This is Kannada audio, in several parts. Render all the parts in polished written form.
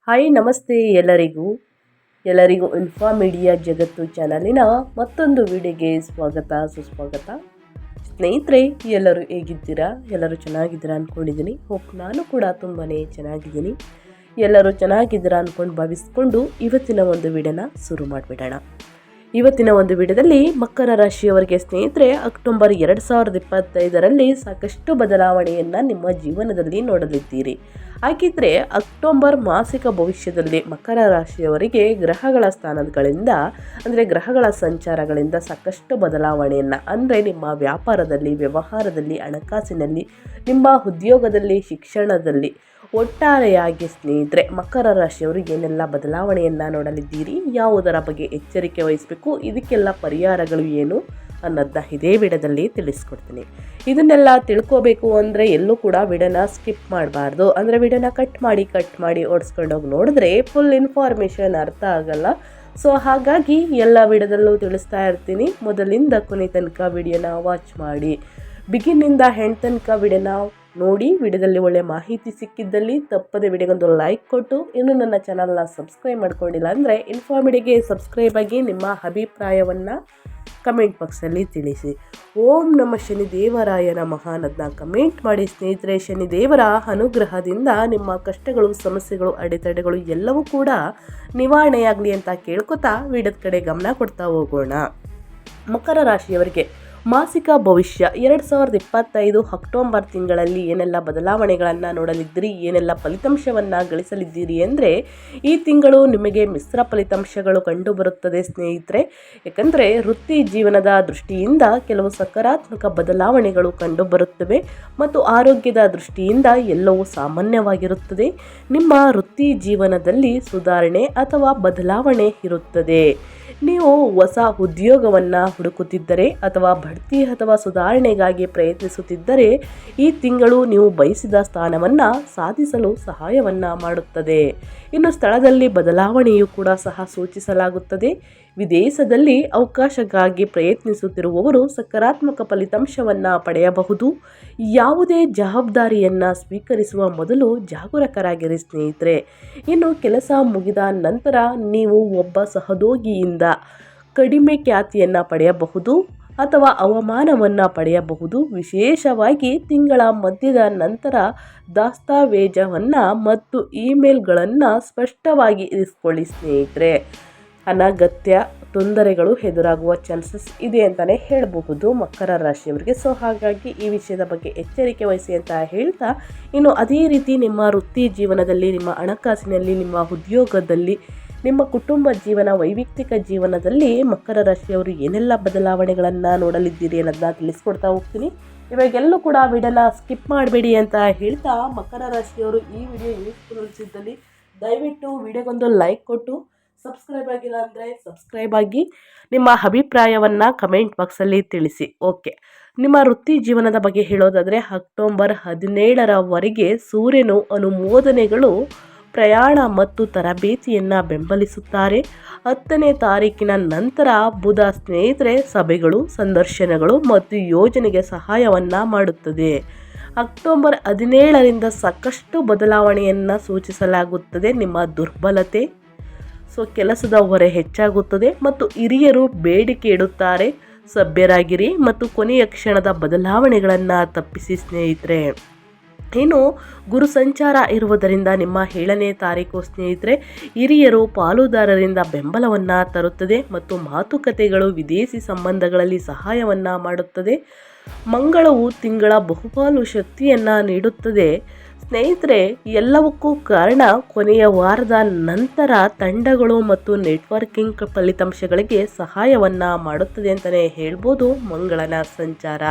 ಹಾಯ್ ನಮಸ್ತೆ ಎಲ್ಲರಿಗೂ ಇನ್ಫಾ ಮೀಡಿಯಾ ಜಗತ್ತು ಚಾನಲಿನ ಮತ್ತೊಂದು ವಿಡಿಯೋಗೆ ಸ್ವಾಗತ ಸುಸ್ವಾಗತ. ಸ್ನೇಹಿತರೆ, ಎಲ್ಲರೂ ಹೇಗಿದ್ದೀರಾ? ಎಲ್ಲರೂ ಚೆನ್ನಾಗಿದ್ದೀರಾ ಅಂದ್ಕೊಂಡಿದ್ದೀನಿ. ನಾನು ಕೂಡ ತುಂಬಾ ಚೆನ್ನಾಗಿದ್ದೀನಿ. ಎಲ್ಲರೂ ಚೆನ್ನಾಗಿದ್ದೀರಾ ಅಂದ್ಕೊಂಡು ಭಾವಿಸ್ಕೊಂಡು ಇವತ್ತಿನ ಒಂದು ವಿಡಿಯೋನ ಶುರು ಮಾಡಿಬಿಡೋಣ. ಇವತ್ತಿನ ಒಂದು ವಿಡಿಯೋದಲ್ಲಿ ಮಕರ ರಾಶಿಯವರಿಗೆ ಸ್ನೇಹಿತರೆ ಅಕ್ಟೋಬರ್ 2025ರಲ್ಲಿ ಸಾಕಷ್ಟು ಬದಲಾವಣೆಯನ್ನು ನಿಮ್ಮ ಜೀವನದಲ್ಲಿ ನೋಡಲಿದ್ದೀರಿ. ಹಾಗಿದ್ರೆ ಅಕ್ಟೋಬರ್ ಮಾಸಿಕ ಭವಿಷ್ಯದಲ್ಲಿ ಮಕರ ರಾಶಿಯವರಿಗೆ ಗ್ರಹಗಳ ಸ್ಥಾನಗಳಿಂದ ಅಂದರೆ ಗ್ರಹಗಳ ಸಂಚಾರಗಳಿಂದ ಸಾಕಷ್ಟು ಬದಲಾವಣೆಯನ್ನು ಅಂದರೆ ನಿಮ್ಮ ವ್ಯಾಪಾರದಲ್ಲಿ, ವ್ಯವಹಾರದಲ್ಲಿ, ಹಣಕಾಸಿನಲ್ಲಿ, ನಿಮ್ಮ ಉದ್ಯೋಗದಲ್ಲಿ, ಶಿಕ್ಷಣದಲ್ಲಿ ಒಟ್ಟಾರೆಯಾಗಿ ಸ್ನೇಹಿತರೆ ಮಕರ ರಾಶಿಯವರು ಏನೆಲ್ಲ ಬದಲಾವಣೆಯನ್ನು ನೋಡಲಿದ್ದೀರಿ, ಯಾವುದರ ಬಗ್ಗೆ ಎಚ್ಚರಿಕೆ ವಹಿಸಬೇಕು, ಇದಕ್ಕೆಲ್ಲ ಪರಿಹಾರಗಳು ಏನು ಅನ್ನೋದನ್ನ ಇದೇ ವಿಡಿಯೋದಲ್ಲಿ ತಿಳಿಸ್ಕೊಡ್ತೀನಿ. ಇದನ್ನೆಲ್ಲ ತಿಳ್ಕೋಬೇಕು ಅಂದರೆ ಎಲ್ಲೂ ಕೂಡ ವಿಡಿಯೋನ ಸ್ಕಿಪ್ ಮಾಡಬಾರ್ದು. ಅಂದರೆ ವಿಡಿಯೋನ ಕಟ್ ಮಾಡಿ ಓಡಿಸ್ಕೊಂಡೋಗಿ ನೋಡಿದ್ರೆ ಫುಲ್ ಇನ್ಫಾರ್ಮೇಷನ್ ಅರ್ಥ ಆಗಲ್ಲ. ಸೊ ಹಾಗಾಗಿ ಎಲ್ಲ ವಿಡಿಯೋದಲ್ಲೂ ತಿಳಿಸ್ತಾ ಇರ್ತೀನಿ. ಮೊದಲಿಂದ ಕೊನೆ ತನಕ ವಿಡಿಯೋನ ವಾಚ್ ಮಾಡಿ, ಬಿಗಿನಿಂದ ಹೆಣ್ಣು ತನಕ ವಿಡಿಯೋನ ನೋಡಿ. ವಿಡಿಯೋದಲ್ಲಿ ಒಳ್ಳೆ ಮಾಹಿತಿ ಸಿಕ್ಕಿದ್ದಲ್ಲಿ ತಪ್ಪದೆ ವಿಡಿಯೋಗೊಂದು ಲೈಕ್ ಕೊಟ್ಟು, ಇನ್ನು ನನ್ನ ಚಾನಲ್ನ ಸಬ್ಸ್ಕ್ರೈಬ್ ಮಾಡ್ಕೊಂಡಿಲ್ಲ ಅಂದರೆ ಇನ್ಫಾರ್ಮಿಡಿಗೆ ಸಬ್ಸ್ಕ್ರೈಬ್ ಆಗಿ ನಿಮ್ಮ ಅಭಿಪ್ರಾಯವನ್ನು ಕಮೆಂಟ್ ಬಾಕ್ಸಲ್ಲಿ ತಿಳಿಸಿ. ಓಂ ನಮ್ಮ ಶನಿದೇವರಾಯ ನಮಃ ಅನ್ನೋದನ್ನ ಕಮೆಂಟ್ ಮಾಡಿ ಸ್ನೇಹಿತರೆ. ಶನಿದೇವರ ಅನುಗ್ರಹದಿಂದ ನಿಮ್ಮ ಕಷ್ಟಗಳು, ಸಮಸ್ಯೆಗಳು, ಅಡೆತಡೆಗಳು ಎಲ್ಲವೂ ಕೂಡ ನಿವಾರಣೆಯಾಗಲಿ ಅಂತ ಕೇಳ್ಕೊತಾ ವಿಡಿಯೋದ ಕಡೆ ಗಮನ ಕೊಡ್ತಾ ಹೋಗೋಣ. ಮಕರ ರಾಶಿಯವರಿಗೆ ಮಾಸಿಕ ಭವಿಷ್ಯ 2025 ಅಕ್ಟೋಬರ್ ತಿಂಗಳಲ್ಲಿ ಏನೆಲ್ಲ ಬದಲಾವಣೆಗಳನ್ನು ನೋಡಲಿದ್ದೀರಿ, ಏನೆಲ್ಲ ಫಲಿತಾಂಶವನ್ನು ಗಳಿಸಲಿದ್ದೀರಿ ಅಂದರೆ ಈ ತಿಂಗಳು ನಿಮಗೆ ಮಿಶ್ರ ಫಲಿತಾಂಶಗಳು ಕಂಡುಬರುತ್ತದೆ ಸ್ನೇಹಿತರೆ. ಯಾಕಂದರೆ ವೃತ್ತಿ ಜೀವನದ ದೃಷ್ಟಿಯಿಂದ ಕೆಲವು ಸಕಾರಾತ್ಮಕ ಬದಲಾವಣೆಗಳು ಕಂಡುಬರುತ್ತವೆ ಮತ್ತು ಆರೋಗ್ಯದ ದೃಷ್ಟಿಯಿಂದ ಎಲ್ಲವೂ ಸಾಮಾನ್ಯವಾಗಿರುತ್ತದೆ. ನಿಮ್ಮ ವೃತ್ತಿ ಜೀವನದಲ್ಲಿ ಸುಧಾರಣೆ ಅಥವಾ ಬದಲಾವಣೆ ಇರುತ್ತದೆ. ನೀವು ಹೊಸ ಉದ್ಯೋಗವನ್ನು ಹುಡುಕುತ್ತಿದ್ದರೆ ಅಥವಾ ಬಡ್ತಿ ಅಥವಾ ಸುಧಾರಣೆಗಾಗಿ ಪ್ರಯತ್ನಿಸುತ್ತಿದ್ದರೆ ಈ ತಿಂಗಳು ನೀವು ಬಯಸಿದ ಸ್ಥಾನವನ್ನು ಸಾಧಿಸಲು ಸಹಾಯವನ್ನು ಮಾಡುತ್ತದೆ. ಇನ್ನು ಸ್ಥಳದಲ್ಲಿ ಬದಲಾವಣೆಯೂ ಕೂಡ ಸಹ ಸೂಚಿಸಲಾಗುತ್ತದೆ. ವಿದೇಶದಲ್ಲಿ ಅವಕಾಶಕ್ಕಾಗಿ ಪ್ರಯತ್ನಿಸುತ್ತಿರುವವರು ಸಕಾರಾತ್ಮಕ ಫಲಿತಾಂಶವನ್ನು ಪಡೆಯಬಹುದು. ಯಾವುದೇ ಜವಾಬ್ದಾರಿಯನ್ನು ಸ್ವೀಕರಿಸುವ ಮೊದಲು ಜಾಗರೂಕರಾಗಿರಿ ಸ್ನೇಹಿತರೆ. ಇನ್ನು ಕೆಲಸ ಮುಗಿದ ನಂತರ ನೀವು ಒಬ್ಬ ಸಹೋದ್ಯೋಗಿಯಿಂದ ಕಡಿಮೆ ಖ್ಯಾತಿಯನ್ನು ಪಡೆಯಬಹುದು ಅಥವಾ ಅವಮಾನವನ್ನು ಪಡೆಯಬಹುದು. ವಿಶೇಷವಾಗಿ ತಿಂಗಳ ಮಧ್ಯದ ನಂತರ ದಸ್ತಾವೇಜನ್ನು ಮತ್ತು ಇಮೇಲ್ಗಳನ್ನು ಸ್ಪಷ್ಟವಾಗಿ ಇರಿಸಿಕೊಳ್ಳಿ ಸ್ನೇಹಿತರೆ. ಅನಗತ್ಯ ತೊಂದರೆಗಳು ಎದುರಾಗುವ ಚಾನ್ಸಸ್ ಇದೆ ಅಂತಲೇ ಹೇಳಬಹುದು ಮಕರ ರಾಶಿಯವರಿಗೆ. ಸೊ ಹಾಗಾಗಿ ಈ ವಿಷಯದ ಬಗ್ಗೆ ಎಚ್ಚರಿಕೆ ವಹಿಸಿ ಅಂತ ಹೇಳ್ತಾ, ಇನ್ನು ಅದೇ ರೀತಿ ನಿಮ್ಮ ವೃತ್ತಿ ಜೀವನದಲ್ಲಿ, ನಿಮ್ಮ ಹಣಕಾಸಿನಲ್ಲಿ, ನಿಮ್ಮ ಉದ್ಯೋಗದಲ್ಲಿ, ನಿಮ್ಮ ಕುಟುಂಬ ಜೀವನ, ವೈಯಕ್ತಿಕ ಜೀವನದಲ್ಲಿ ಮಕರ ರಾಶಿಯವರು ಏನೆಲ್ಲ ಬದಲಾವಣೆಗಳನ್ನು ನೋಡಲಿದ್ದೀರಿ ಅನ್ನೋದನ್ನ ತಿಳಿಸ್ಕೊಡ್ತಾ ಹೋಗ್ತೀನಿ. ಇವಾಗೆಲ್ಲೂ ಕೂಡ ವಿಡಿಯೋನ ಸ್ಕಿಪ್ ಮಾಡಬೇಡಿ ಅಂತ ಹೇಳ್ತಾ, ಮಕರ ರಾಶಿಯವರು ಈ ವಿಡಿಯೋ ಯೂಸ್ಫುಲ್ ಅನಿಸಿದ್ದಲ್ಲಿ ದಯವಿಟ್ಟು ವಿಡಿಯೋಗೊಂದು ಲೈಕ್ ಕೊಟ್ಟು, ಸಬ್ಸ್ಕ್ರೈಬ್ ಆಗಿಲ್ಲ ಅಂದರೆ ಸಬ್ಸ್ಕ್ರೈಬ್ ಆಗಿ, ನಿಮ್ಮ ಅಭಿಪ್ರಾಯವನ್ನು ಕಮೆಂಟ್ ಬಾಕ್ಸಲ್ಲಿ ತಿಳಿಸಿ. ಓಕೆ, ನಿಮ್ಮ ವೃತ್ತಿ ಜೀವನದ ಬಗ್ಗೆ ಹೇಳೋದಾದರೆ ಅಕ್ಟೋಬರ್ 17ರವರೆಗೆ ಸೂರ್ಯನು ಅನುಮೋದನೆಗಳು, ಪ್ರಯಾಣ ಮತ್ತು ತರಬೇತಿಯನ್ನು ಬೆಂಬಲಿಸುತ್ತಾರೆ. 10ನೇ ತಾರೀಕಿನ ನಂತರ ಬುಧ ಸ್ನೇಹಿತರೆ ಸಭೆಗಳು, ಸಂದರ್ಶನಗಳು ಮತ್ತು ಯೋಜನೆಗೆ ಸಹಾಯವನ್ನು ಮಾಡುತ್ತದೆ. ಅಕ್ಟೋಬರ್ 17ರಿಂದ ಸಾಕಷ್ಟು ಬದಲಾವಣೆಯನ್ನು ಸೂಚಿಸಲಾಗುತ್ತದೆ. ನಿಮ್ಮ ದುರ್ಬಲತೆ, ಸೊ ಕೆಲಸದ ಹೊರೆ ಹೆಚ್ಚಾಗುತ್ತದೆ ಮತ್ತು ಹಿರಿಯರು ಬೇಡಿಕೆ ಇಡುತ್ತಾರೆ. ಸಭ್ಯರಾಗಿರಿ ಮತ್ತು ಕೊನೆಯ ಕ್ಷಣದ ಬದಲಾವಣೆಗಳನ್ನು ತಪ್ಪಿಸಿ ಸ್ನೇಹಿತರೆ. ಇನ್ನು ಗುರು ಸಂಚಾರ ಇರುವುದರಿಂದ ನಿಮ್ಮ 7ನೇ ತಾರೀಕು ಸ್ನೇಹಿತರೆ ಹಿರಿಯರು ಪಾಲುದಾರರಿಂದ ಬೆಂಬಲವನ್ನು ತರುತ್ತದೆ ಮತ್ತು ಮಾತುಕತೆಗಳು, ವಿದೇಶಿ ಸಂಬಂಧಗಳಲ್ಲಿ ಸಹಾಯವನ್ನು ಮಾಡುತ್ತದೆ. ಮಂಗಳವು ತಿಂಗಳ ಬಹುಪಾಲು ಶಕ್ತಿಯನ್ನು ನೀಡುತ್ತದೆ ಸ್ನೇಹಿತರೆ. ಎಲ್ಲವಕ್ಕೂ ಕಾರಣ ಕೊನೆಯ ವಾರದ ನಂತರ ತಂಡಗಳು ಮತ್ತು ನೆಟ್ವರ್ಕಿಂಗ್ ಫಲಿತಾಂಶಗಳಿಗೆ ಸಹಾಯವನ್ನು ಮಾಡುತ್ತದೆ ಅಂತಲೇ ಹೇಳ್ಬೋದು ಮಂಗಳನ ಸಂಚಾರ.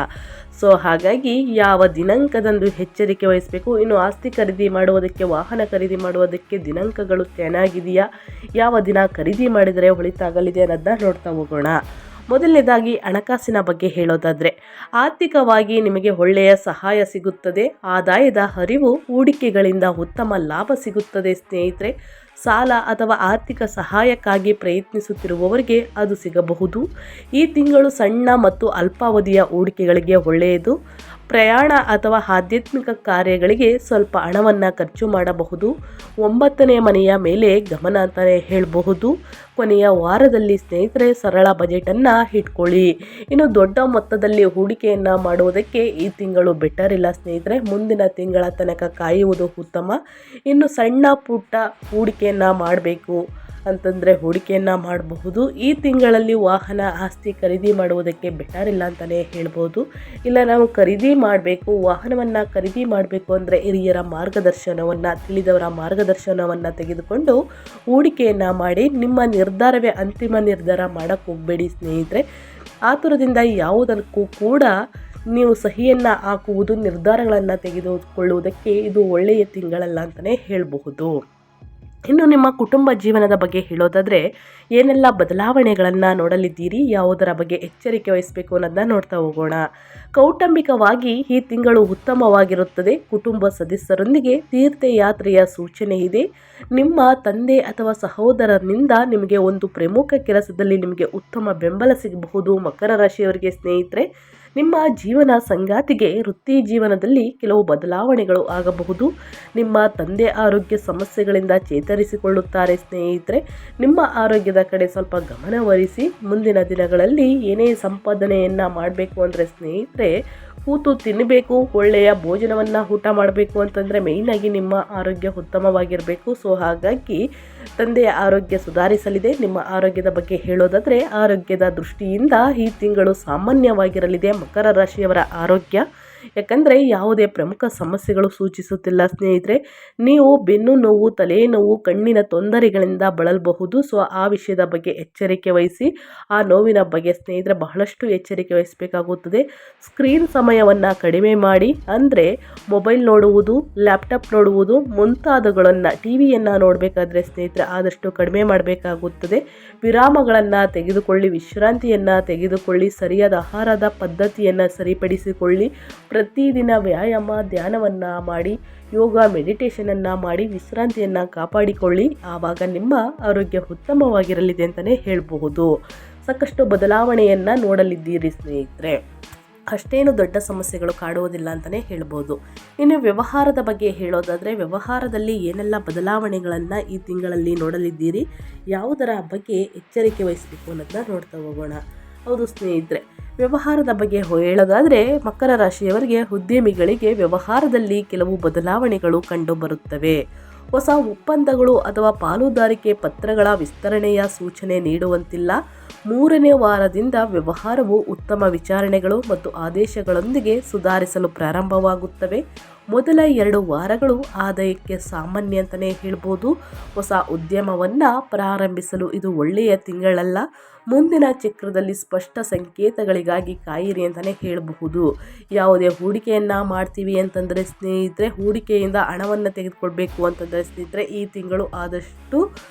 ಸೊ ಹಾಗಾಗಿ ಯಾವ ದಿನಾಂಕದಂದು ಎಚ್ಚರಿಕೆ ವಹಿಸಬೇಕು. ಇನ್ನು ಆಸ್ತಿ ಖರೀದಿ ಮಾಡುವುದಕ್ಕೆ, ವಾಹನ ಖರೀದಿ ಮಾಡುವುದಕ್ಕೆ ದಿನಾಂಕಗಳು ಚೆನ್ನಾಗಿದೆಯಾ, ಯಾವ ದಿನ ಖರೀದಿ ಮಾಡಿದರೆ ಒಳಿತಾಗಲಿದೆ ಅನ್ನೋದನ್ನ ನೋಡ್ತಾ ಹೋಗೋಣ. ಮೊದಲನೇದಾಗಿ ಹಣಕಾಸಿನ ಬಗ್ಗೆ ಹೇಳೋದಾದರೆ ಆರ್ಥಿಕವಾಗಿ ನಿಮಗೆ ಒಳ್ಳೆಯ ಸಹಾಯ ಸಿಗುತ್ತದೆ. ಆದಾಯದ ಹರಿವು, ಹೂಡಿಕೆಗಳಿಂದ ಉತ್ತಮ ಲಾಭ ಸಿಗುತ್ತದೆ ಸ್ನೇಹಿತರೆ. ಸಾಲ ಅಥವಾ ಆರ್ಥಿಕ ಸಹಾಯಕ್ಕಾಗಿ ಪ್ರಯತ್ನಿಸುತ್ತಿರುವವರಿಗೆ ಅದು ಸಿಗಬಹುದು. ಈ ತಿಂಗಳು ಸಣ್ಣ ಮತ್ತು ಅಲ್ಪಾವಧಿಯ ಹೂಡಿಕೆಗಳಿಗೆ ಒಳ್ಳೆಯದು. ಪ್ರಯಾಣ ಅಥವಾ ಆಧ್ಯಾತ್ಮಿಕ ಕಾರ್ಯಗಳಿಗೆ ಸ್ವಲ್ಪ ಹಣವನ್ನು ಖರ್ಚು ಮಾಡಬಹುದು. 9ನೇ ಮನೆಯ ಮೇಲೆ ಗಮನ ಅಂತಲೇ ಹೇಳಬಹುದು. ಕೊನೆಯ ವಾರದಲ್ಲಿ ಸ್ನೇಹಿತರೆ ಸರಳ ಬಜೆಟನ್ನು ಇಟ್ಕೊಳ್ಳಿ. ಇನ್ನು ದೊಡ್ಡ ಮೊತ್ತದಲ್ಲಿ ಹೂಡಿಕೆಯನ್ನು ಮಾಡುವುದಕ್ಕೆ ಈ ತಿಂಗಳು ಬೆಟರ್ ಇಲ್ಲ ಸ್ನೇಹಿತರೆ. ಮುಂದಿನ ತಿಂಗಳ ತನಕ ಕಾಯುವುದು ಉತ್ತಮ. ಇನ್ನು ಸಣ್ಣ ಪುಟ್ಟ ಹೂಡಿಕೆಯನ್ನು ಮಾಡಬೇಕು ಅಂತಂದರೆ ಹೂಡಿಕೆಯನ್ನು ಮಾಡಬಹುದು. ಈ ತಿಂಗಳಲ್ಲಿ ವಾಹನ ಆಸ್ತಿ ಖರೀದಿ ಮಾಡುವುದಕ್ಕೆ ಬೆಟರ್ ಇಲ್ಲ ಅಂತಲೇ ಹೇಳ್ಬೋದು. ಇಲ್ಲ ನಾವು ಖರೀದಿ ಮಾಡಬೇಕು, ವಾಹನವನ್ನು ಖರೀದಿ ಮಾಡಬೇಕು ಅಂದರೆ ಹಿರಿಯರ ಮಾರ್ಗದರ್ಶನವನ್ನು, ತಿಳಿದವರ ಮಾರ್ಗದರ್ಶನವನ್ನು ತೆಗೆದುಕೊಂಡು ಹೂಡಿಕೆಯನ್ನು ಮಾಡಿ. ನಿಮ್ಮ ನಿರ್ಧಾರವೇ ಅಂತಿಮ ನಿರ್ಧಾರ ಮಾಡೋಕ್ಕೆ ಹೋಗಬೇಡಿ ಸ್ನೇಹಿತರೆ. ಆತುರದಿಂದ ಯಾವುದಕ್ಕೂ ಕೂಡ ನೀವು ಸಹಿಯನ್ನು ಹಾಕುವುದು, ನಿರ್ಧಾರಗಳನ್ನು ತೆಗೆದುಕೊಳ್ಳುವುದಕ್ಕೆ ಇದು ಒಳ್ಳೆಯ ತಿಂಗಳಲ್ಲ ಅಂತಲೇ ಹೇಳಬಹುದು. ಇನ್ನು ನಿಮ್ಮ ಕುಟುಂಬ ಜೀವನದ ಬಗ್ಗೆ ಹೇಳೋದಾದರೆ ಏನೆಲ್ಲ ಬದಲಾವಣೆಗಳನ್ನು ನೋಡಲಿದ್ದೀರಿ, ಯಾವುದರ ಬಗ್ಗೆ ಎಚ್ಚರಿಕೆ ವಹಿಸಬೇಕು ಅನ್ನೋದನ್ನ ನೋಡ್ತಾ ಹೋಗೋಣ. ಕೌಟುಂಬಿಕವಾಗಿ ಈ ತಿಂಗಳು ಉತ್ತಮವಾಗಿರುತ್ತದೆ. ಕುಟುಂಬ ಸದಸ್ಯರೊಂದಿಗೆ ತೀರ್ಥಯಾತ್ರೆಯ ಸೂಚನೆ ಇದೆ. ನಿಮ್ಮ ತಂದೆ ಅಥವಾ ಸಹೋದರನಿಂದ ನಿಮಗೆ ಒಂದು ಪ್ರಮುಖ ಕೆಲಸದಲ್ಲಿ ನಿಮಗೆ ಉತ್ತಮ ಬೆಂಬಲ ಸಿಗಬಹುದು. ಮಕರ ರಾಶಿಯವರಿಗೆ ಸ್ನೇಹಿತರೆ, ನಿಮ್ಮ ಜೀವನ ಸಂಗಾತಿಗೆ ವೃತ್ತಿ ಜೀವನದಲ್ಲಿ ಕೆಲವು ಬದಲಾವಣೆಗಳು ಆಗಬಹುದು. ನಿಮ್ಮ ತಂದೆ ಆರೋಗ್ಯ ಸಮಸ್ಯೆಗಳಿಂದ ಚೇತರಿಸಿಕೊಳ್ಳುತ್ತಾರೆ ಸ್ನೇಹಿತರೆ. ನಿಮ್ಮ ಆರೋಗ್ಯದ ಕಡೆ ಸ್ವಲ್ಪ ಗಮನವಹಿಸಿ. ಮುಂದಿನ ದಿನಗಳಲ್ಲಿ ಏನೇ ಸಂಪಾದನೆಯನ್ನು ಮಾಡಬೇಕು ಅಂದರೆ ಸ್ನೇಹಿತರೆ ಕೂತು ತಿನ್ನಬೇಕು, ಒಳ್ಳೆಯ ಭೋಜನವನ್ನು ಊಟ ಮಾಡಬೇಕು ಅಂತಂದರೆ ಮೇಯ್ನಾಗಿ ನಿಮ್ಮ ಆರೋಗ್ಯ ಉತ್ತಮವಾಗಿರಬೇಕು. ಸೊ ಹಾಗಾಗಿ ತಂದೆಯ ಆರೋಗ್ಯ ಸುಧಾರಿಸಲಿದೆ. ನಿಮ್ಮ ಆರೋಗ್ಯದ ಬಗ್ಗೆ ಹೇಳೋದಾದರೆ ಆರೋಗ್ಯದ ದೃಷ್ಟಿಯಿಂದ ಈ ತಿಂಗಳು ಸಾಮಾನ್ಯವಾಗಿರಲಿದೆ ಮಕರ ರಾಶಿಯವರ ಆರೋಗ್ಯ. ಯಾಕಂದರೆ ಯಾವುದೇ ಪ್ರಮುಖ ಸಮಸ್ಯೆಗಳು ಸೂಚಿಸುತ್ತಿಲ್ಲ ಸ್ನೇಹಿತರೆ. ನೀವು ಬೆನ್ನು ನೋವು, ತಲೆನೋವು, ಕಣ್ಣಿನ ತೊಂದರೆಗಳಿಂದ ಬಳಲಬಹುದು. ಸೊ ಆ ವಿಷಯದ ಬಗ್ಗೆ ಎಚ್ಚರಿಕೆ ವಹಿಸಿ. ಆ ನೋವಿನ ಬಗ್ಗೆ ಸ್ನೇಹಿತರೆ ಬಹಳಷ್ಟು ಎಚ್ಚರಿಕೆ ವಹಿಸಬೇಕಾಗುತ್ತದೆ. ಸ್ಕ್ರೀನ್ ಸಮಯವನ್ನು ಕಡಿಮೆ ಮಾಡಿ, ಅಂದರೆ ಮೊಬೈಲ್ ನೋಡುವುದು, ಲ್ಯಾಪ್ಟಾಪ್ ನೋಡುವುದು ಮುಂತಾದವುಗಳನ್ನು, ಟಿವಿಯನ್ನು ನೋಡಬೇಕಾದ್ರೆ ಸ್ನೇಹಿತರೆ ಆದಷ್ಟು ಕಡಿಮೆ ಮಾಡಬೇಕಾಗುತ್ತದೆ. ವಿರಾಮಗಳನ್ನು ತೆಗೆದುಕೊಳ್ಳಿ, ವಿಶ್ರಾಂತಿಯನ್ನು ತೆಗೆದುಕೊಳ್ಳಿ, ಸರಿಯಾದ ಆಹಾರದ ಪದ್ಧತಿಯನ್ನು ಸರಿಪಡಿಸಿಕೊಳ್ಳಿ. ಪ್ರತಿದಿನ ವ್ಯಾಯಾಮ, ಧ್ಯಾನವನ್ನು ಮಾಡಿ, ಯೋಗ, ಮೆಡಿಟೇಷನನ್ನು ಮಾಡಿ ವಿಶ್ರಾಂತಿಯನ್ನು ಕಾಪಾಡಿಕೊಳ್ಳಿ. ಆವಾಗ ನಿಮ್ಮ ಆರೋಗ್ಯ ಉತ್ತಮವಾಗಿರಲಿದೆ ಅಂತಲೇ ಹೇಳಬಹುದು. ಸಾಕಷ್ಟು ಬದಲಾವಣೆಯನ್ನು ನೋಡಲಿದ್ದೀರಿ ಸ್ನೇಹಿತರೆ. ಅಷ್ಟೇನು ದೊಡ್ಡ ಸಮಸ್ಯೆಗಳು ಕಾಡುವುದಿಲ್ಲ ಅಂತಲೇ ಹೇಳ್ಬೋದು. ಇನ್ನು ವ್ಯವಹಾರದ ಬಗ್ಗೆ ಹೇಳೋದಾದರೆ ವ್ಯವಹಾರದಲ್ಲಿ ಏನೆಲ್ಲ ಬದಲಾವಣೆಗಳನ್ನು ಈ ತಿಂಗಳಲ್ಲಿ ನೋಡಲಿದ್ದೀರಿ, ಯಾವುದರ ಬಗ್ಗೆ ಎಚ್ಚರಿಕೆ ವಹಿಸಬೇಕು ಅನ್ನೋದನ್ನ ನೋಡ್ತಾ ಹೋಗೋಣ. ಹೌದು ಸ್ನೇಹಿತರೆ, ವ್ಯವಹಾರದ ಬಗ್ಗೆ ಹೇಳೋದಾದರೆ ಮಕರ ರಾಶಿಯವರಿಗೆ, ಉದ್ಯಮಿಗಳಿಗೆ ವ್ಯವಹಾರದಲ್ಲಿ ಕೆಲವು ಬದಲಾವಣೆಗಳು ಕಂಡುಬರುತ್ತವೆ. ಹೊಸ ಒಪ್ಪಂದಗಳು ಅಥವಾ ಪಾಲುದಾರಿಕೆ ಪತ್ರಗಳ ವಿಸ್ತರಣೆಯ ಸೂಚನೆ ನೀಡುವಂತಿಲ್ಲ. 3ನೇ ವಾರದಿಂದ ವ್ಯವಹಾರವು ಉತ್ತಮ ವಿಚಾರಣೆಗಳು ಮತ್ತು ಆದೇಶಗಳೊಂದಿಗೆ ಸುಧಾರಿಸಲು ಪ್ರಾರಂಭವಾಗುತ್ತವೆ. ಮೊದಲ 2 ವಾರಗಳು ಆದಾಯಕ್ಕೆ ಸಾಮಾನ್ಯ ಅಂತಲೇ ಹೇಳ್ಬೋದು. ಹೊಸ ಉದ್ಯಮವನ್ನು ಪ್ರಾರಂಭಿಸಲು ಇದು ಒಳ್ಳೆಯ ತಿಂಗಳಲ್ಲ. ಮುಂದಿನ ಚಕ್ರದಲ್ಲಿ ಸ್ಪಷ್ಟ ಸಂಕೇತಗಳಿಗಾಗಿ ಕಾಯಿರಿ ಅಂತಲೇ ಹೇಳಬಹುದು. ಯಾವುದೇ ಹೂಡಿಕೆಯನ್ನು ಮಾಡ್ತೀವಿ ಅಂತಂದರೆ ಸ್ನೇಹಿತರೆ, ಹೂಡಿಕೆಯಿಂದ ಹಣವನ್ನು ತೆಗೆದುಕೊಳ್ಬೇಕು ಅಂತಂದರೆ ಸ್ನೇಹಿತರೆ ಈ ತಿಂಗಳು ಆದಷ್ಟು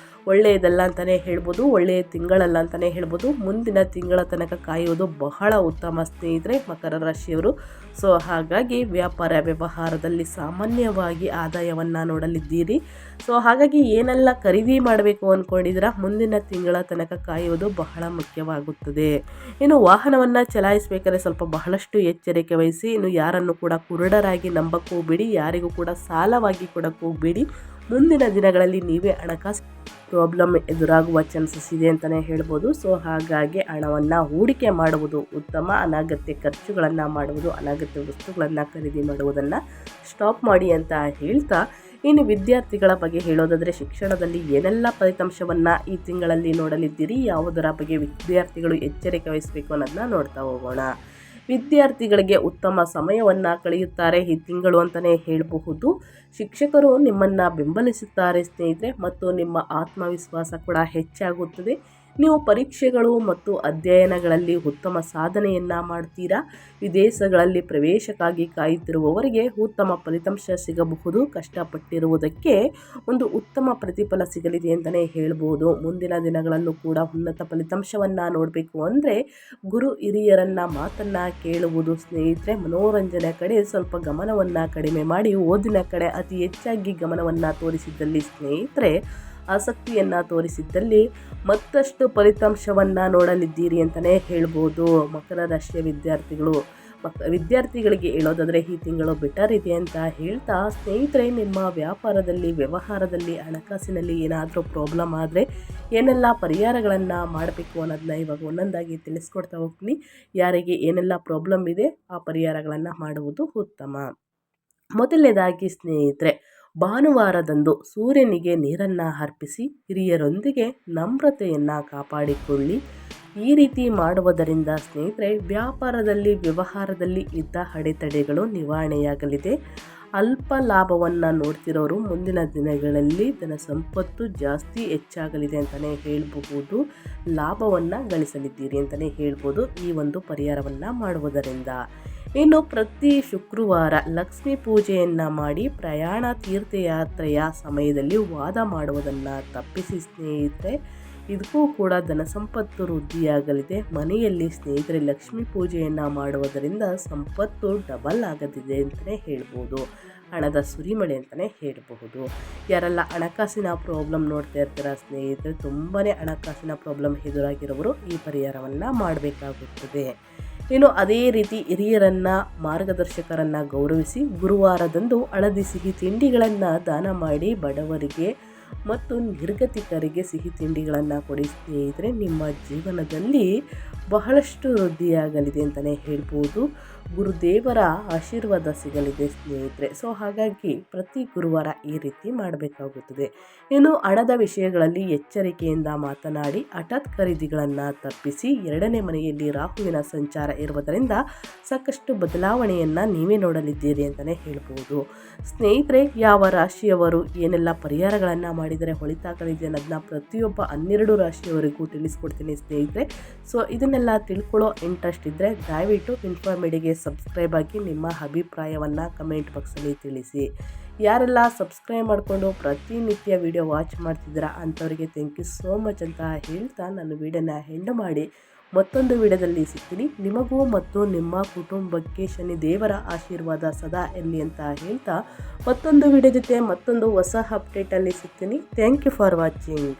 ಒಳ್ಳೆಯದಲ್ಲ ಅಂತಲೇ ಹೇಳ್ಬೋದು, ಒಳ್ಳೆಯ ತಿಂಗಳಲ್ಲ ಅಂತಲೇ ಹೇಳ್ಬೋದು. ಮುಂದಿನ ತಿಂಗಳ ತನಕ ಕಾಯುವುದು ಬಹಳ ಉತ್ತಮ ಸ್ನೇಹಿತರೆ ಮಕರ ರಾಶಿಯವರು. ಸೊ ಹಾಗಾಗಿ ವ್ಯಾಪಾರ ವ್ಯವಹಾರದಲ್ಲಿ ಸಾಮಾನ್ಯವಾಗಿ ಆದಾಯವನ್ನು ನೋಡಲಿದ್ದೀರಿ. ಸೊ ಹಾಗಾಗಿ ಏನೆಲ್ಲ ಖರೀದಿ ಮಾಡಬೇಕು ಅಂದ್ಕೊಂಡಿದ್ದೀರಾ ಮುಂದಿನ ತಿಂಗಳ ತನಕ ಕಾಯುವುದು ಬಹಳ ಮುಖ್ಯವಾಗುತ್ತದೆ. ಇನ್ನು ವಾಹನವನ್ನು ಚಲಾಯಿಸಬೇಕಾದ್ರೆ ಸ್ವಲ್ಪ ಬಹಳಷ್ಟು ಎಚ್ಚರಿಕೆ ವಹಿಸಿ. ಇನ್ನು ಯಾರನ್ನು ಕೂಡ ಕುರುಡರಾಗಿ ನಂಬಕ್ಕೆ ಹೋಗಬೇಡಿ, ಯಾರಿಗೂ ಕೂಡ ಸಾಲವಾಗಿ ಕೊಡಕ್ಕೆ ಹೋಗಬೇಡಿ. ಮುಂದಿನ ದಿನಗಳಲ್ಲಿ ನೀವೇ ಹಣಕಾಸು ಪ್ರಾಬ್ಲಮ್ ಎದುರಾಗುವ ಚಾನ್ಸಸ್ ಇದೆ ಅಂತಲೇ ಹೇಳ್ಬೋದು. ಸೊ ಹಾಗಾಗಿ ಹಣವನ್ನು ಹೂಡಿಕೆ ಮಾಡುವುದು ಉತ್ತಮ. ಅನಗತ್ಯ ಖರ್ಚುಗಳನ್ನು ಮಾಡುವುದು, ಅನಗತ್ಯ ವಸ್ತುಗಳನ್ನು ಖರೀದಿ ಮಾಡುವುದನ್ನು ಸ್ಟಾಪ್ ಮಾಡಿ ಅಂತ ಹೇಳ್ತಾ, ಇನ್ನು ವಿದ್ಯಾರ್ಥಿಗಳ ಬಗ್ಗೆ ಹೇಳೋದಾದರೆ ಶಿಕ್ಷಣದಲ್ಲಿ ಏನೆಲ್ಲ ಫಲಿತಾಂಶವನ್ನು ಈ ತಿಂಗಳಲ್ಲಿ ನೋಡಲಿದ್ದೀರಿ, ಯಾವುದರ ಬಗ್ಗೆ ವಿದ್ಯಾರ್ಥಿಗಳು ಎಚ್ಚರಿಕೆ ವಹಿಸಬೇಕು ಅನ್ನೋದನ್ನ ನೋಡ್ತಾ ಹೋಗೋಣ. ವಿದ್ಯಾರ್ಥಿಗಳಿಗೆ ಉತ್ತಮ ಸಮಯವನ್ನು ಕಳೆಯುತ್ತಾರೆ ಈ ತಿಂಗಳು ಅಂತಲೇ ಹೇಳಬಹುದು. ಶಿಕ್ಷಕರು ನಿಮ್ಮನ್ನು ಬೆಂಬಲಿಸುತ್ತಾರೆ ಸ್ನೇಹಿತರೆ, ಮತ್ತು ನಿಮ್ಮ ಆತ್ಮವಿಶ್ವಾಸ ಕೂಡ ಹೆಚ್ಚಾಗುತ್ತದೆ. ನೀವು ಪರೀಕ್ಷೆಗಳು ಮತ್ತು ಅಧ್ಯಯನಗಳಲ್ಲಿ ಉತ್ತಮ ಸಾಧನೆಯನ್ನು ಮಾಡ್ತೀರಾ. ವಿದೇಶಗಳಲ್ಲಿ ಪ್ರವೇಶಕ್ಕಾಗಿ ಕಾಯುತ್ತಿರುವವರಿಗೆ ಉತ್ತಮ ಫಲಿತಾಂಶ ಸಿಗಬಹುದು. ಕಷ್ಟಪಟ್ಟಿರುವುದಕ್ಕೆ ಒಂದು ಉತ್ತಮ ಪ್ರತಿಫಲ ಸಿಗಲಿದೆ ಅಂತಲೇ ಹೇಳ್ಬೋದು. ಮುಂದಿನ ದಿನಗಳಲ್ಲೂ ಕೂಡ ಉನ್ನತ ಫಲಿತಾಂಶವನ್ನು ನೋಡಬೇಕು ಅಂದರೆ ಗುರು ಹಿರಿಯರನ್ನ ಮಾತನ್ನು ಕೇಳುವುದು ಸ್ನೇಹಿತರೆ. ಮನೋರಂಜನೆ ಕಡೆ ಸ್ವಲ್ಪ ಗಮನವನ್ನು ಕಡಿಮೆ ಮಾಡಿ ಓದಿನ ಕಡೆ ಅತಿ ಹೆಚ್ಚಾಗಿ ಗಮನವನ್ನು ತೋರಿಸಿದ್ದಲ್ಲಿ ಸ್ನೇಹಿತರೆ, ಆಸಕ್ತಿಯನ್ನು ತೋರಿಸಿದ್ದಲ್ಲಿ ಮತ್ತಷ್ಟು ಫಲಿತಾಂಶವನ್ನು ನೋಡಲಿದ್ದೀರಿ ಅಂತಲೇ ಹೇಳ್ಬೋದು. ಮಕರ ರಾಶಿಯ ವಿದ್ಯಾರ್ಥಿಗಳಿಗೆ ಹೇಳೋದಾದರೆ ಈ ತಿಂಗಳು ಬೆಟರ್ ಇದೆ ಅಂತ ಹೇಳ್ತಾ ಸ್ನೇಹಿತರೆ, ನಿಮ್ಮ ವ್ಯಾಪಾರದಲ್ಲಿ, ವ್ಯವಹಾರದಲ್ಲಿ, ಹಣಕಾಸಿನಲ್ಲಿ ಏನಾದರೂ ಪ್ರಾಬ್ಲಮ್ ಆದರೆ ಏನೆಲ್ಲ ಪರಿಹಾರಗಳನ್ನು ಮಾಡಬೇಕು ಅನ್ನೋದನ್ನ ಇವಾಗ ಒಂದೊಂದಾಗಿ ತಿಳಿಸ್ಕೊಡ್ತಾ ಹೋಗ್ತೀನಿ. ಯಾರಿಗೆ ಏನೆಲ್ಲ ಪ್ರಾಬ್ಲಮ್ ಇದೆ ಆ ಪರಿಹಾರಗಳನ್ನು ಮಾಡುವುದು ಉತ್ತಮ. ಮೊದಲನೇದಾಗಿ ಸ್ನೇಹಿತರೆ, ಭಾನುವಾರದಂದು ಸೂರ್ಯನಿಗೆ ನೀರನ್ನು ಅರ್ಪಿಸಿ ಹಿರಿಯರೊಂದಿಗೆ ನಮ್ರತೆಯನ್ನು ಕಾಪಾಡಿಕೊಳ್ಳಿ. ಈ ರೀತಿ ಮಾಡುವುದರಿಂದ ಸ್ನೇಹಿತರೆ, ವ್ಯಾಪಾರದಲ್ಲಿ, ವ್ಯವಹಾರದಲ್ಲಿ ಇದ್ದ ಅಡೆತಡೆಗಳು ನಿವಾರಣೆಯಾಗಲಿದೆ. ಅಲ್ಪ ಲಾಭವನ್ನು ನೋಡ್ತಿರೋರು ಮುಂದಿನ ದಿನಗಳಲ್ಲಿ ಧನ ಸಂಪತ್ತು ಜಾಸ್ತಿ ಹೆಚ್ಚಾಗಲಿದೆ ಅಂತಲೇ ಹೇಳಬಹುದು. ಲಾಭವನ್ನು ಗಳಿಸಲಿದ್ದೀರಿ ಅಂತಲೇ ಹೇಳ್ಬೋದು ಈ ಒಂದು ಪರಿಹಾರವನ್ನು ಮಾಡುವುದರಿಂದ. ಇನ್ನು ಪ್ರತಿ ಶುಕ್ರವಾರ ಲಕ್ಷ್ಮೀ ಪೂಜೆಯನ್ನು ಮಾಡಿ ಪ್ರಯಾಣ ತೀರ್ಥಯಾತ್ರೆಯ ಸಮಯದಲ್ಲಿ ವಾದ ಮಾಡುವುದನ್ನು ತಪ್ಪಿಸಿ ಸ್ನೇಹಿತರೆ. ಇದಕ್ಕೂ ಕೂಡ ಧನ ಸಂಪತ್ತು ವೃದ್ಧಿಯಾಗಲಿದೆ. ಮನೆಯಲ್ಲಿ ಸ್ನೇಹಿತರೆ ಲಕ್ಷ್ಮೀ ಪೂಜೆಯನ್ನು ಮಾಡುವುದರಿಂದ ಸಂಪತ್ತು ಡಬಲ್ ಆಗದಿದೆ ಅಂತಲೇ ಹೇಳ್ಬೋದು. ಹಣದ ಸುರಿಮಳೆ ಅಂತಲೇ ಹೇಳಬಹುದು. ಯಾರೆಲ್ಲ ಹಣಕಾಸಿನ ಪ್ರಾಬ್ಲಮ್ ನೋಡ್ತಾ ಇರ್ತೀರ ಸ್ನೇಹಿತರೆ, ತುಂಬಾ ಹಣಕಾಸಿನ ಪ್ರಾಬ್ಲಮ್ ಎದುರಾಗಿರೋರು ಈ ಪರಿಹಾರವನ್ನು ಮಾಡಬೇಕಾಗುತ್ತದೆ. ಇನ್ನು ಅದೇ ರೀತಿ ಹಿರಿಯರನ್ನು, ಮಾರ್ಗದರ್ಶಕರನ್ನು ಗೌರವಿಸಿ ಗುರುವಾರದಂದು ಹಳದಿ ಸಿಹಿ ತಿಂಡಿಗಳನ್ನು ದಾನ ಮಾಡಿ ಬಡವರಿಗೆ ಮತ್ತು ನಿರ್ಗತಿಕರಿಗೆ ಸಿಹಿ ತಿಂಡಿಗಳನ್ನು ಕೊಡಿ ಸ್ನೇಹಿತರೆ. ನಿಮ್ಮ ಜೀವನದಲ್ಲಿ ಬಹಳಷ್ಟು ವೃದ್ಧಿಯಾಗಲಿದೆ ಅಂತಲೇ ಹೇಳ್ಬೋದು. ಗುರುದೇವರ ಆಶೀರ್ವಾದ ಸಿಗಲಿದೆ ಸ್ನೇಹಿತರೆ. ಸೊ ಹಾಗಾಗಿ ಪ್ರತಿ ಗುರುವಾರ ಈ ರೀತಿ ಮಾಡಬೇಕಾಗುತ್ತದೆ. ಇನ್ನು ಹಣದ ವಿಷಯಗಳಲ್ಲಿ ಎಚ್ಚರಿಕೆಯಿಂದ ಮಾತನಾಡಿ ಹಠಾತ್ ಖರೀದಿಗಳನ್ನು ತಪ್ಪಿಸಿ. ಎರಡನೇ ಮನೆಯಲ್ಲಿ ರಾಹುವಿನ ಸಂಚಾರ ಇರುವುದರಿಂದ ಸಾಕಷ್ಟು ಬದಲಾವಣೆಯನ್ನು ನೀವೇ ನೋಡಲಿದ್ದೀರಿ ಅಂತಲೇ ಹೇಳ್ಬೋದು. ಸ್ನೇಹಿತರೆ, ಯಾವ ರಾಶಿಯವರು ಏನೆಲ್ಲ ಪರಿಹಾರಗಳನ್ನು ಮಾಡಿದರೆ ಒಳಿತಾಗಲಿದೆ ಅನ್ನೋದನ್ನ ಪ್ರತಿಯೊಬ್ಬ 12 ರಾಶಿಯವರಿಗೂ ತಿಳಿಸ್ಕೊಡ್ತೀನಿ ಸ್ನೇಹಿತರೆ. ಸೊ ಇದನ್ನೆಲ್ಲ ತಿಳ್ಕೊಳ್ಳೋ ಇಂಟ್ರೆಸ್ಟ್ ಇದ್ದರೆ ದಯವಿಟ್ಟು ಇನ್ಫಾರ್ಮೇಡಿಗೆ ಸಬ್ಸ್ಕ್ರೈಬ್ ಆಗಿ ನಿಮ್ಮ ಅಭಿಪ್ರಾಯವನ್ನು ಕಮೆಂಟ್ ಬಾಕ್ಸಲ್ಲಿ ತಿಳಿಸಿ. ಯಾರೆಲ್ಲ ಸಬ್ಸ್ಕ್ರೈಬ್ ಮಾಡಿಕೊಂಡು ಪ್ರತಿನಿತ್ಯ ವಿಡಿಯೋ ವಾಚ್ ಮಾಡ್ತಿದ್ದೀರಾ ಅಂಥವರಿಗೆ ಥ್ಯಾಂಕ್ ಯು ಸೋ ಮಚ್ ಅಂತ ಹೇಳ್ತಾ ನಾನು ವಿಡಿಯೋನ ಎಂಡ್ ಮಾಡಿ ಮತ್ತೊಂದು ವಿಡಿಯೋದಲ್ಲಿ ಸಿಗ್ತೀನಿ. ನಿಮಗೂ ಮತ್ತು ನಿಮ್ಮ ಕುಟುಂಬಕ್ಕೆ ಶನಿ ದೇವರ ಆಶೀರ್ವಾದ ಸದಾ ಇರಲಿ ಅಂತ ಹೇಳ್ತಾ ಮತ್ತೊಂದು ವಿಡಿಯೋ ಜೊತೆ ಮತ್ತೊಂದು ಹೊಸ ಅಪ್ಡೇಟಲ್ಲಿ ಸಿಗ್ತೀನಿ. Thank you for watching.